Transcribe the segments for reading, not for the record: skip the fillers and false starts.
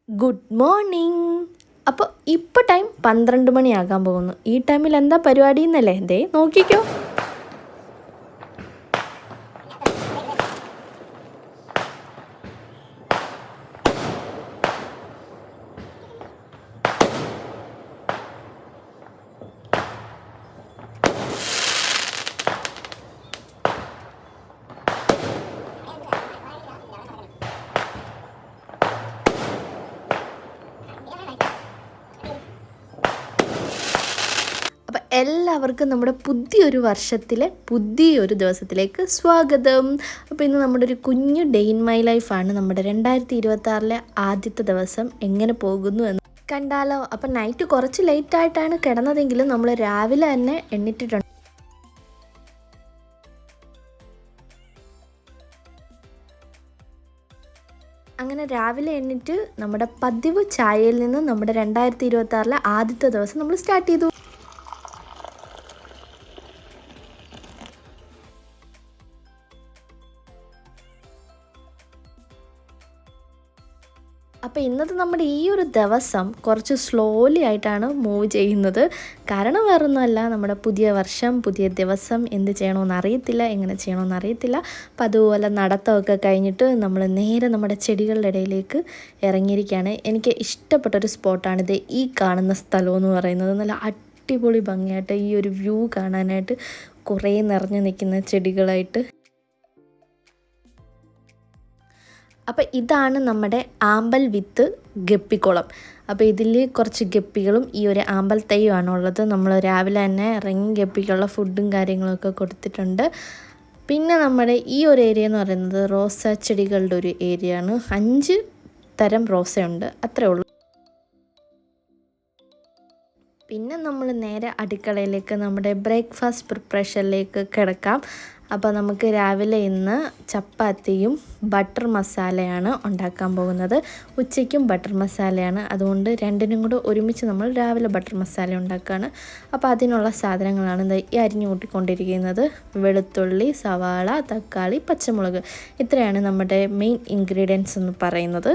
Good morning. അപ്പോൾ ഇപ്പോൾ time 12 മണിയാകാൻ പോകുന്നു. ഈ ടൈമിൽ എന്താ പരിപാടി എന്നല്ലേ? ദേ നോക്കിക്കോ. അപ്പോൾ എല്ലാവർക്കും നമ്മുടെ പുതിയൊരു വർഷത്തിലെ പുതിയൊരു ദിവസത്തിലേക്ക് സ്വാഗതം. അപ്പോൾ ഇന്ന് നമ്മുടെ ഒരു കുഞ്ഞു ഡേ ഇൻ മൈ ലൈഫാണ്. നമ്മുടെ 2026 ആദ്യത്തെ ദിവസം എങ്ങനെ പോകുന്നു എന്ന് കണ്ടാലോ? അപ്പം നൈറ്റ് കുറച്ച് ലേറ്റായിട്ടാണ് കിടന്നതെങ്കിലും നമ്മൾ രാവിലെ തന്നെ എണ്ണിട്ടിട്ടുണ്ട്. അങ്ങനെ രാവിലെ എണ്ണിട്ട് നമ്മുടെ പതിവ് ചായയിൽ നിന്ന് നമ്മുടെ 2026 ആദ്യത്തെ ദിവസം നമ്മൾ സ്റ്റാർട്ട് ചെയ്തു. അപ്പോൾ ഇന്നത്തെ നമ്മുടെ ഈ ഒരു ദിവസം കുറച്ച് സ്ലോലി ആയിട്ടാണ് മൂവ് ചെയ്യുന്നത്. കാരണം വേറൊന്നുമല്ല, നമ്മുടെ പുതിയ വർഷം പുതിയ ദിവസം എന്ത് ചെയ്യണമെന്ന് അറിയത്തില്ല, എങ്ങനെ ചെയ്യണമെന്ന് അറിയത്തില്ല. അപ്പോൾ അതുപോലെ നടത്തമൊക്കെ കഴിഞ്ഞിട്ട് നമ്മൾ നേരെ നമ്മുടെ ചെടികളുടെ ഇടയിലേക്ക് ഇറങ്ങിയിരിക്കുകയാണ്. എനിക്ക് ഇഷ്ടപ്പെട്ടൊരു സ്പോട്ടാണിത്. ഈ കാണുന്ന സ്ഥലം എന്ന് പറയുന്നത് നല്ല അടിപൊളി ഭംഗിയായിട്ട് ഈ ഒരു വ്യൂ കാണാനായിട്ട് കുറേ നിറഞ്ഞു നിൽക്കുന്ന ചെടികളായിട്ട്. അപ്പോൾ ഇതാണ് നമ്മുടെ ആമ്പൽ വിത്ത് ഗപ്പിക്കുളം. അപ്പോൾ ഇതിൽ കുറച്ച് ഗപ്പികളും ഈ ഒരു ആമ്പൽ തൈയുമാണ് ഉള്ളത്. നമ്മൾ രാവിലെ തന്നെ ഇറങ്ങി ഗപ്പിക്കുള്ള ഫുഡും കാര്യങ്ങളൊക്കെ കൊടുത്തിട്ടുണ്ട്. പിന്നെ നമ്മുടെ ഈ ഒരു ഏരിയ എന്ന് പറയുന്നത് റോസ ചെടികളുടെ ഒരു ഏരിയ ആണ്. 5 തരം റോസയുണ്ട്, അത്രേ ഉള്ളൂ. പിന്നെ നമ്മൾ നേരെ അടുക്കളയിലേക്ക് നമ്മുടെ ബ്രേക്ക്ഫാസ്റ്റ് പ്രിപ്പറേഷനിലേക്ക് കിടക്കാം. അപ്പോൾ നമുക്ക് രാവിലെ ഇന്ന് ചപ്പാത്തിയും ബട്ടർ മസാലയാണ് ഉണ്ടാക്കാൻ പോകുന്നത്. ഉച്ചയ്ക്കും ബട്ടർ മസാലയാണ്. അതുകൊണ്ട് രണ്ടിനും കൂടെ ഒരുമിച്ച് നമ്മൾ രാവിലെ ബട്ടർ മസാല ഉണ്ടാക്കുകയാണ്. അപ്പോൾ അതിനുള്ള സാധനങ്ങളാണ് ഈ അരിഞ്ഞു കൂട്ടിക്കൊണ്ടിരിക്കുന്നത്. വെളുത്തുള്ളി, സവാള, തക്കാളി, പച്ചമുളക്, ഇത്രയാണ് നമ്മുടെ മെയിൻ ഇൻഗ്രീഡിയൻസ് എന്ന് പറയുന്നത്.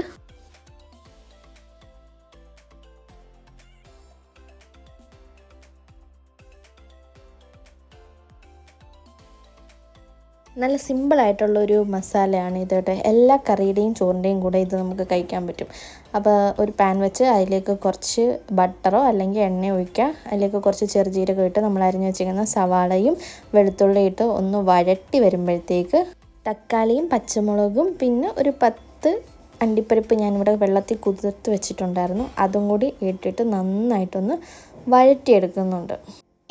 നല്ല സിമ്പിളായിട്ടുള്ളൊരു മസാലയാണ് ഇത് കേട്ടോ. എല്ലാ കറിയുടെയും ചോറിൻ്റെയും കൂടെ ഇത് നമുക്ക് കഴിക്കാൻ പറ്റും. അപ്പോൾ ഒരു പാൻ വെച്ച് അതിലേക്ക് കുറച്ച് ബട്ടറോ അല്ലെങ്കിൽ എണ്ണയോ ഒഴിക്കുക. അതിലേക്ക് കുറച്ച് ചെറുജീരകം ഇട്ട് നമ്മൾ അരിഞ്ഞ് വെച്ചിരിക്കുന്ന സവാളയും വെളുത്തുള്ളി ഇട്ട് ഒന്ന് വഴട്ടി വരുമ്പോഴത്തേക്ക് തക്കാളിയും പച്ചമുളകും പിന്നെ ഒരു 10 അണ്ടിപ്പരിപ്പ് ഞാനിവിടെ വെള്ളത്തിൽ കുതിർത്ത് വെച്ചിട്ടുണ്ടായിരുന്നു, അതും കൂടി ഇട്ടിട്ട് നന്നായിട്ടൊന്ന് വഴറ്റിയെടുക്കുന്നുണ്ട്.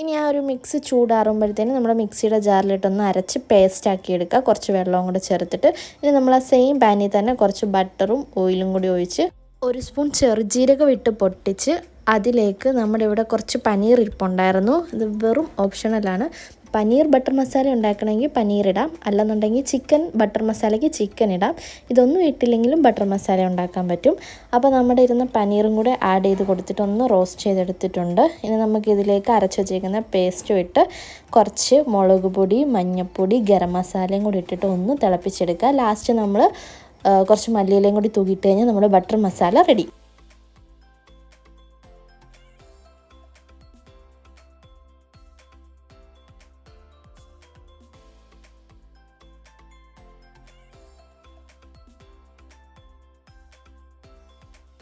ഇനി ആ ഒരു മിക്സ് ചൂടാറുമ്പോഴത്തേനും നമ്മുടെ മിക്സിയുടെ ജാറിലിട്ടൊന്ന് അരച്ച് പേസ്റ്റാക്കി എടുക്കുക. കുറച്ച് വെള്ളവും കൂടെ ചേർത്തിട്ട് ഇനി നമ്മൾ ആ സെയിം പാനിൽ തന്നെ കുറച്ച് ബട്ടറും ഓയിലും കൂടി ഒഴിച്ച് 1 സ്പൂൺ ചെറുജീരകം ഇട്ട് പൊട്ടിച്ച് അതിലേക്ക് നമ്മുടെ ഇവിടെ കുറച്ച് പനീർ ഇരിപ്പുണ്ടായിരുന്നു. ഇത് വെറും ഓപ്ഷണലാണ്. പനീർ ബട്ടർ മസാല ഉണ്ടാക്കണമെങ്കിൽ പനീർ ഇടാം, അല്ലെന്നുണ്ടെങ്കിൽ ചിക്കൻ ബട്ടർ മസാലയ്ക്ക് ചിക്കൻ ഇടാം. ഇതൊന്നും ഇട്ടില്ലെങ്കിലും ബട്ടർ മസാല ഉണ്ടാക്കാൻ പറ്റും. അപ്പോൾ നമ്മുടെ ഇരുന്ന പനീറും കൂടെ ആഡ് ചെയ്ത് കൊടുത്തിട്ട് ഒന്ന് റോസ്റ്റ് ചെയ്തെടുത്തിട്ടുണ്ട്. ഇനി നമുക്കിതിലേക്ക് അരച്ച് വച്ചേക്കുന്ന പേസ്റ്റും ഇട്ട് കുറച്ച് മുളക് പൊടി, മഞ്ഞൾപ്പൊടി, ഗരം മസാലയും കൂടി ഇട്ടിട്ട് ഒന്ന് തിളപ്പിച്ചെടുക്കുക. ലാസ്റ്റ് നമ്മൾ കുറച്ച് മല്ലിയിലയും കൂടി തൂക്കിയിട്ട് കഴിഞ്ഞാൽ നമ്മുടെ ബട്ടർ മസാല റെഡി.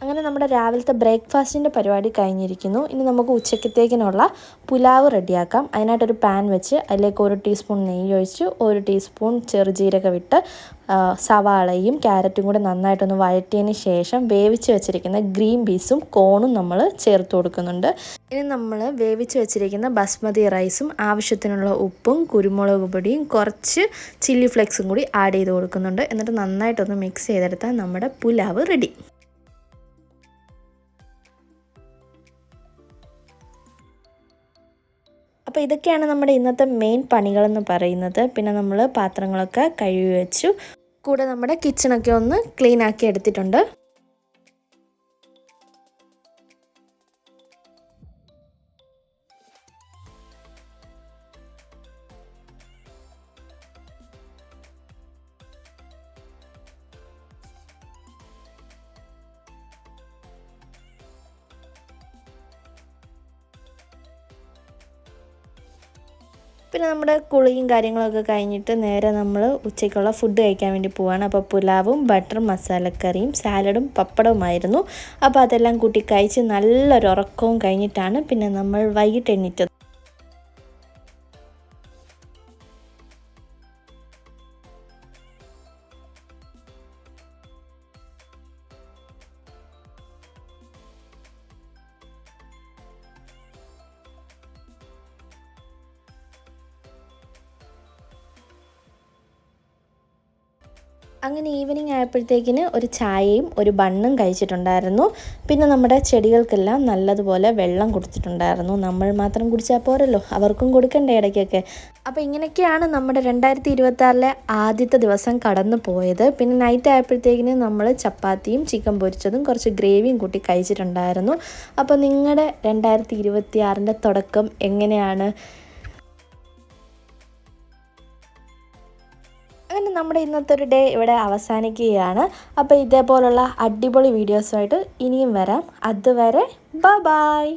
അങ്ങനെ നമ്മുടെ രാവിലത്തെ ബ്രേക്ക്ഫാസ്റ്റിൻ്റെ പരിപാടി കഴിഞ്ഞിരിക്കുന്നു. ഇനി നമുക്ക് ഉച്ചക്കത്തേക്കിനുള്ള പുലാവ് റെഡിയാക്കാം. അതിനായിട്ടൊരു പാൻ വെച്ച് അതിലേക്ക് 1 ടീസ്പൂൺ നെയ്യ് ഒഴിച്ച് 1 ടീസ്പൂൺ ചെറുജീരകം ഇട്ട് സവാളയും ക്യാരറ്റും കൂടെ നന്നായിട്ടൊന്ന് വഴറ്റിയതിന് ശേഷം വേവിച്ച് വെച്ചിരിക്കുന്ന ഗ്രീൻ പീസും കോണും നമ്മൾ ചേർത്ത് കൊടുക്കുന്നുണ്ട്. ഇനി നമ്മൾ വേവിച്ച് വെച്ചിരിക്കുന്ന ബസ്മതി റൈസും ആവശ്യത്തിനുള്ള ഉപ്പും കുരുമുളക് പൊടിയും കുറച്ച് ചില്ലി ഫ്ലേക്സും കൂടി ആഡ് ചെയ്ത് കൊടുക്കുന്നുണ്ട്. എന്നിട്ട് നന്നായിട്ടൊന്ന് മിക്സ് ചെയ്തെടുത്താൽ നമ്മുടെ പുലാവ് റെഡി. അപ്പോൾ ഇതൊക്കെയാണ് നമ്മുടെ ഇന്നത്തെ മെയിൻ പണികളെന്ന് പറയുന്നത്. പിന്നെ നമ്മൾ പാത്രങ്ങളൊക്കെ കഴുകി വെച്ചു. കൂടെ നമ്മുടെ കിച്ചണൊക്കെ ഒന്ന് ക്ലീൻ ആക്കി എടുത്തിട്ടുണ്ട്. പിന്നെ നമ്മുടെ കുളിയും കാര്യങ്ങളൊക്കെ കഴിഞ്ഞിട്ട് നേരെ നമ്മൾ ഉച്ചയ്ക്കുള്ള ഫുഡ് കഴിക്കാൻ വേണ്ടി പോവാണ്. അപ്പോൾ പുലാവും ബട്ടർ മസാലക്കറിയും സാലഡും പപ്പടവുമായിരുന്നു. അപ്പോൾ അതെല്ലാം കൂട്ടി കഴിച്ച് നല്ലൊരു ഉറക്കവും കഴിഞ്ഞിട്ടാണ് പിന്നെ നമ്മൾ വൈകിട്ട് എണീറ്റത്. അങ്ങനെ ഈവനിങ് ആയപ്പോഴത്തേക്കിന് ഒരു ചായയും ഒരു ബണ്ണും കഴിച്ചിട്ടുണ്ടായിരുന്നു. പിന്നെ നമ്മുടെ ചെടികൾക്കെല്ലാം നല്ലതുപോലെ വെള്ളം കൊടുത്തിട്ടുണ്ടായിരുന്നു. നമ്മൾ മാത്രം കുടിച്ചാൽ പോരല്ലോ, അവർക്കും കൊടുക്കണ്ടേ ഇടയ്ക്കൊക്കെ. അപ്പോൾ ഇങ്ങനെയൊക്കെയാണ് നമ്മുടെ 2026 ആദ്യത്തെ ദിവസം കടന്നു പോയത്. പിന്നെ നൈറ്റ് ആയപ്പോഴത്തേക്കിന് നമ്മൾ ചപ്പാത്തിയും ചിക്കൻ പൊരിച്ചതും കുറച്ച് ഗ്രേവിയും കൂട്ടി കഴിച്ചിട്ടുണ്ടായിരുന്നു. അപ്പോൾ നിങ്ങളുടെ 2026 തുടക്കം എങ്ങനെയാണ്? അങ്ങനെ നമ്മുടെ ഇന്നത്തെ ഒരു ഡേ ഇവിടെ അവസാനിക്കുകയാണ്. അപ്പോൾ ഇതേപോലുള്ള അടിപൊളി വീഡിയോസുമായിട്ട് ഇനിയും വരാം. അതുവരെ ബൈ.